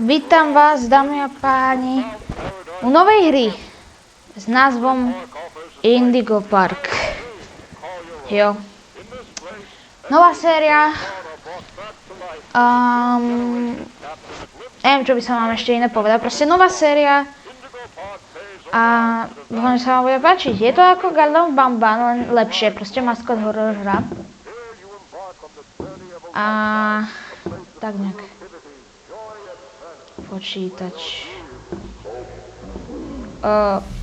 Vítam vás, dámy a páni, u novej hry s názvom Indigo Park. Jo. Nová séria. Neviem, čo by som vám ešte iné povedal. Proste nová séria. A dúfam, že sa vám bude páčiť. Je to ako Garden of Banban, len lepšie. Proste maskot horror hra. A tak nejak. Počítač.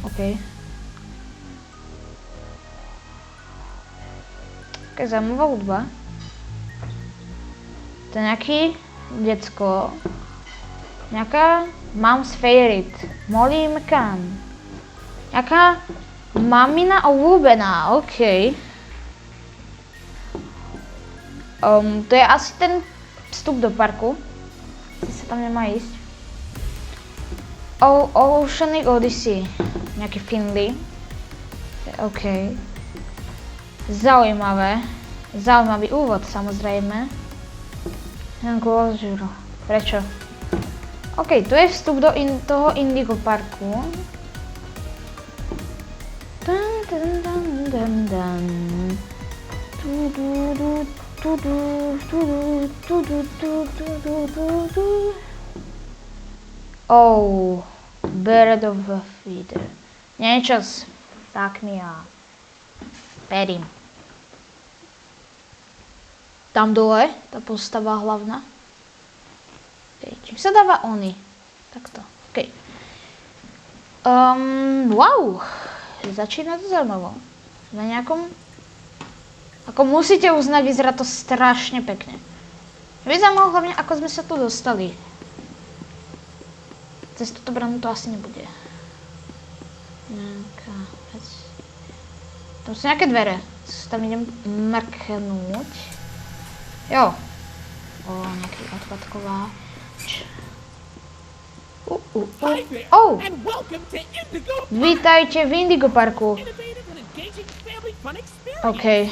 OK. Taká zaujímavá hudba. To je nejaký decko. Nejaká Mom's Favorite. Molly McCann. Nejaká mamina obľúbená. OK. To je asi ten vstup do parku. Asi sa tam nemá ísť. Oceanic Odyssey. Nejaký Finley. OK. Zaujímavé. Zaujímavý úvod, samozrejme. Prečo? OK, tu je vstup do toho Indigo Parku. Oh, Bird of a Feeder. Nie je čas. Tak mi ja. Verím. Tam dole, tá postava hlavná. Okay. Čím sa dáva Oni? Takto. OK. Wow. Začína to zaujímavo. Na nejakom... Ako musíte uznať, vyzerá to strašne pekne. Mňa zaujímalo hlavne, ako sme sa tu dostali. Cez túto branu to asi nebude. Nejaká vec. Tam sú nejaké dvere. Tam idem mrknúť. Jo. Nejaký odpadkováč. Vítajte v Indigo Parku. OK.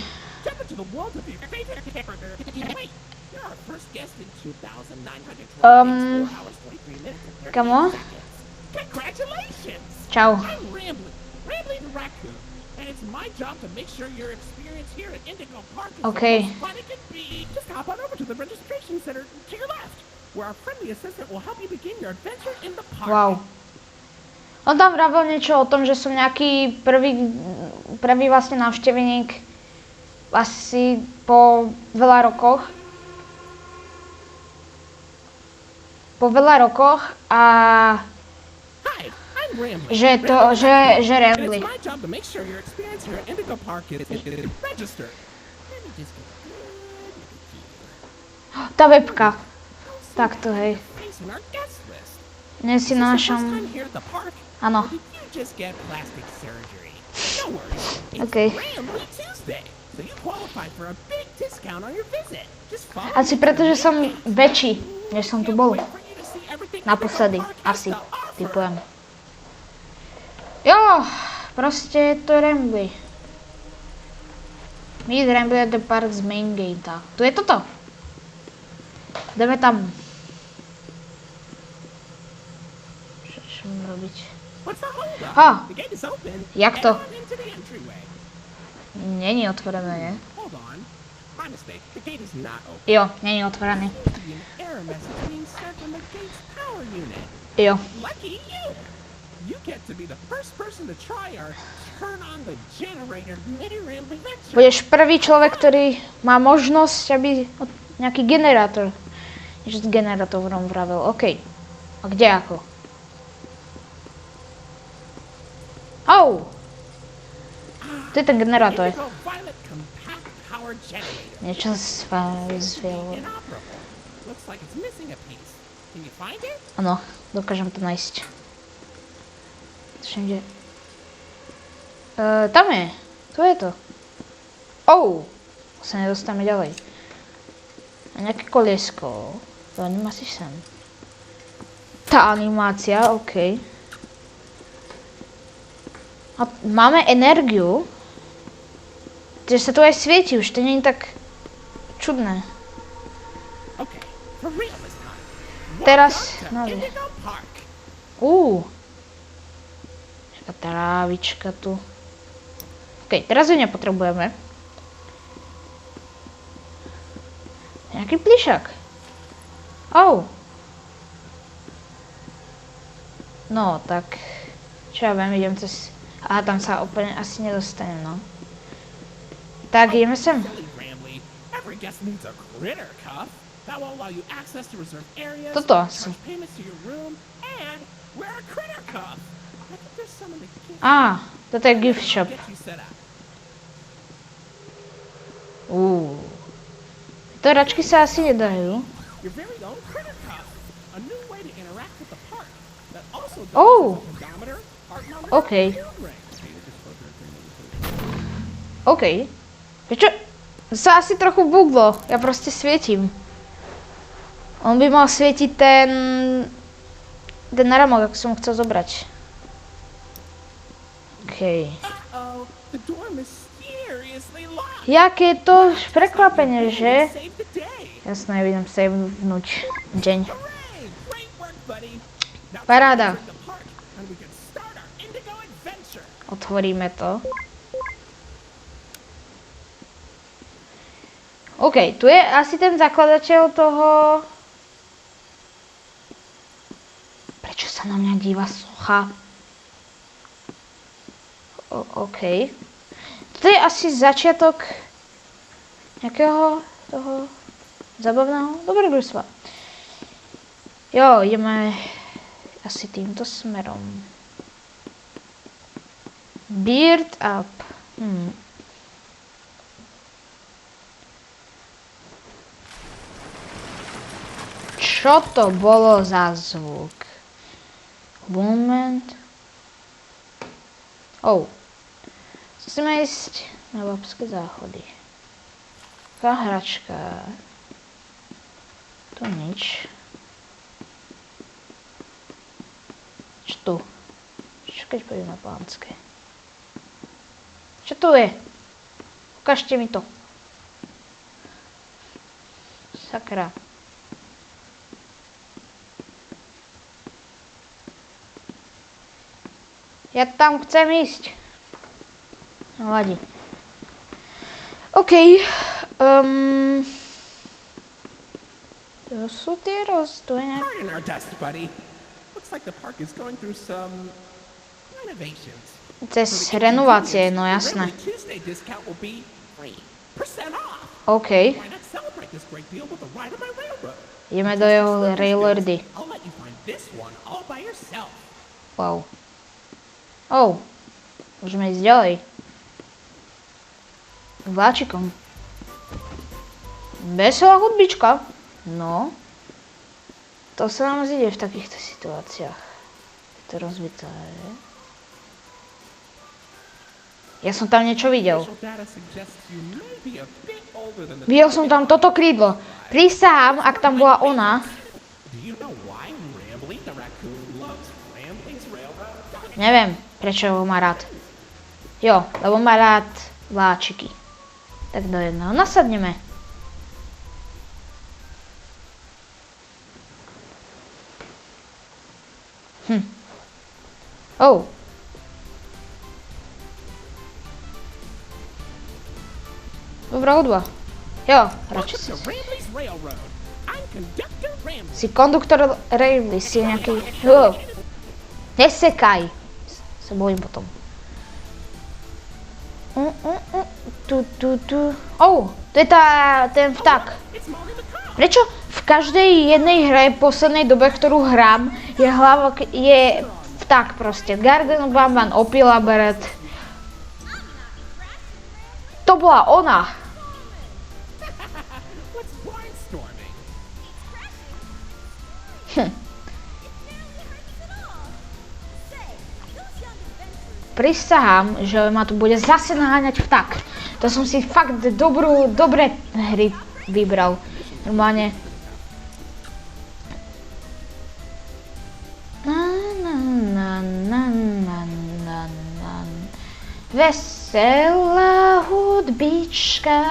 Kamo? Čau. And it's my job to make sure your experience here at Indigo Park is the most fun it can be. Just hop on over to the registration center to your left, where our friendly assistant will help you begin your adventure in the park. Wow. On tam vravel niečo o tom, že som nejaký prvý vlastne návštevník asi po veľa rokoch. A že Rambly. Tá webka. Takto, hej. Dnes si našom... Áno. OK. Asi preto, že som väčší, než som tu bol. Naposledy, asi, typujem. Jo, proste to je Rambly. Meet Rambly at the park's main gate. Tu je toto. Ideme tam. Čo mám robiť? Jak to? Není otvorené, nie? Jo, není otvorený. Jo. Budeš prvý človek, ktorý má možnosť, aby nejaký generátor. Niečo s generátorom vravel. OK. A kde ako? Tu je ten generátor. Niečo zvieľuje. Áno, dokážem to nájsť. Všade. Tam je. Tu je to. Sa nedostáme ďalej. A nejaké koliesko. To nemá si sem. Tá animácia, OK. A máme energiu. Takže sa tu aj svieti už, to nie je tak čudné. teraz... No, taká trávička tu. OK, teraz ju nepotrebujeme. Nejaký plišák. No, tak... Čo ja viem, idem cez... Aha, tam sa úplne asi nedostanem, no. Tak, ideme sem. Toto asi. Toto je gift shop. Toračky sa asi nedajú. OK. Prečo? Sa asi trochu buglo. Ja proste svietim. On by mal svietiť ten ramok, ako som ho chcel zobrať. OK. Jaké je to prekvapenie, že? Jasné, idem savenúť deň. Paráda. Otvoríme to. OK, tu je asi ten zakladateľ toho... Prečo sa na mňa díva socha? OK. To je asi začiatok nejakého toho zabavného dobrodružstva. Jo, ideme asi týmto smerom. Beard up. Čo to bolo za zvuk? Moment. Musíme ísť na babské záchody. Taká hračka. Tu nič. Čo tu? Čo keď pôjdem na Pánske? Čo tu je? Ukážte mi to. Sakra. Ja tam chcem ísť. No, vadí. OK. To sú tie rozdvojené. Cez renovácie, no jasné. OK. Ideme do jeho railroady. Wow. Môžeme ísť ďalej. Vláčikom. Veselá hudbička. No. To sa nám zíde v takýchto situáciách. Je to rozbité. Ja som tam niečo videl. Videl som tam toto krídlo. Prisahám, ak tam bola ona. Neviem, prečo ho má rád. Jo, lebo má rád vláčiky. Tak do jedného nasadneme. Dobrá hudba. Jo, radšej si. Si konduktor Rambley, si nejaký... Nesekaj. Sa bojím potom. To je ten vták. Prečo v každej jednej hre poslednej dobe, ktorú hrám, je vták proste. Garden Bamban, Opila Beret. To bola ona. Prisahám, že ma tu bude zase naháňať vták. To som si fakt dobré hry vybral. Normálne. Veselá hudbička.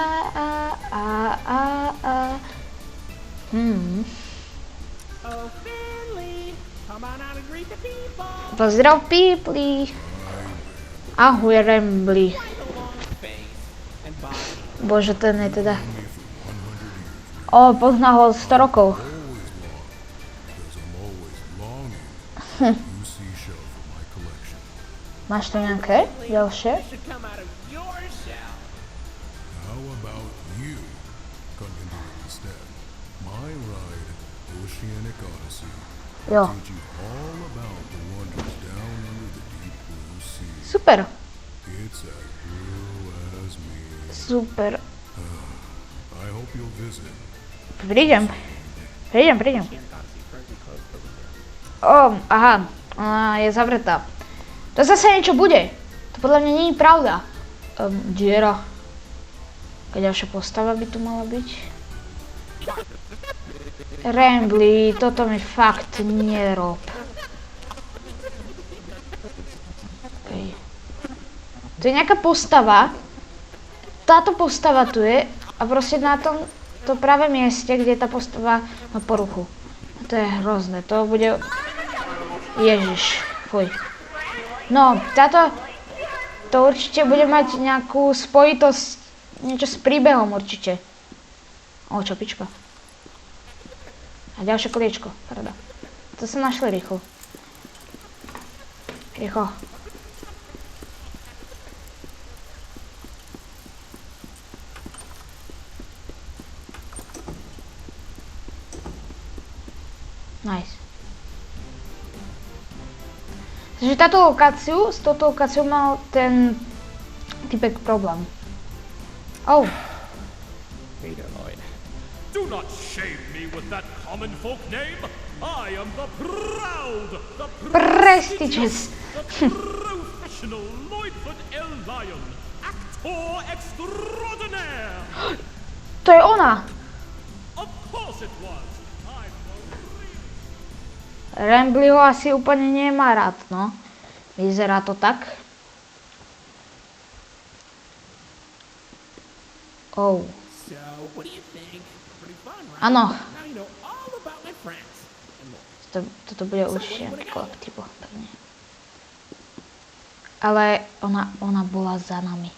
Oh, Finley, come on out and greet the people. Pozdrav pípli. Ahoj Rambly. Quite a long face and body. Bože, ten je teda... O, poznal ho 100 rokov. Máš to nejaké ďalšie? You should come out of your shell. How about you come into it instead? My ride, Oceanic Odyssey, Jo, teach you all about the wonders down under the deep blue sea. super, It's as blue as me. super. I hope you'll visit. Prídem. Aha, je zavretá. To zase niečo bude. To podľa mňa nie je pravda. Diera. Aká ďalšia postava by tu mala byť? Rambly, toto mi fakt nerob. Okay. Tu je nejaká postava. Táto postava tu je a proste na tom to práve mieste, kde tá postava má poruchu. To je hrozné, to bude... Ježiš, fuj. No, to určite bude mať nejakú spojitosť, niečo s príbehom určite. O, čapička. A ďalšie koliečko, paráda. To som našli rýchlo. Rýchlo. Nice. Takže s touto lokáciou mal ten typek problém. Oh. Peter Lloyd. Do not shame me with that common folk name. I am the proud, the Prestigious. the professional Lloydfoot El Lion, actor extraordinaire. To je ona. Of course it was. I'm the Rambly ho asi úplne nemá rád, no. Vyzerá to tak. Oh. So, what do you think? Pretty fun, right? Áno. Now you know all about my friends. And more. Toto bude určite nejaké kolektívo. Tak nie. Ale ona bola za nami.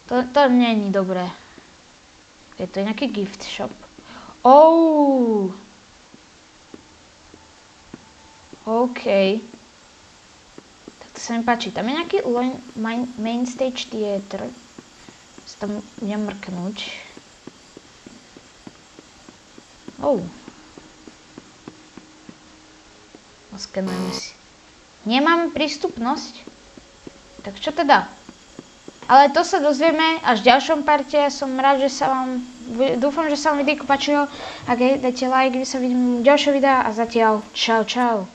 To nie je dobré. Je to nejaký gift shop. Oh! OK. Tak to sa mi páči. Tam je nejaký main stage theater. Sa tam budem mrknúť. Oh. Oskenujeme si. Nemám prístupnosť. Tak čo teda? Ale to sa dozvieme až v ďalšom parte. Som rád, že sa vám... Dúfam, že sa vám videjko páčilo. Ak dajte like, kde sa vidím v ďalšom videu. A zatiaľ čau, čau.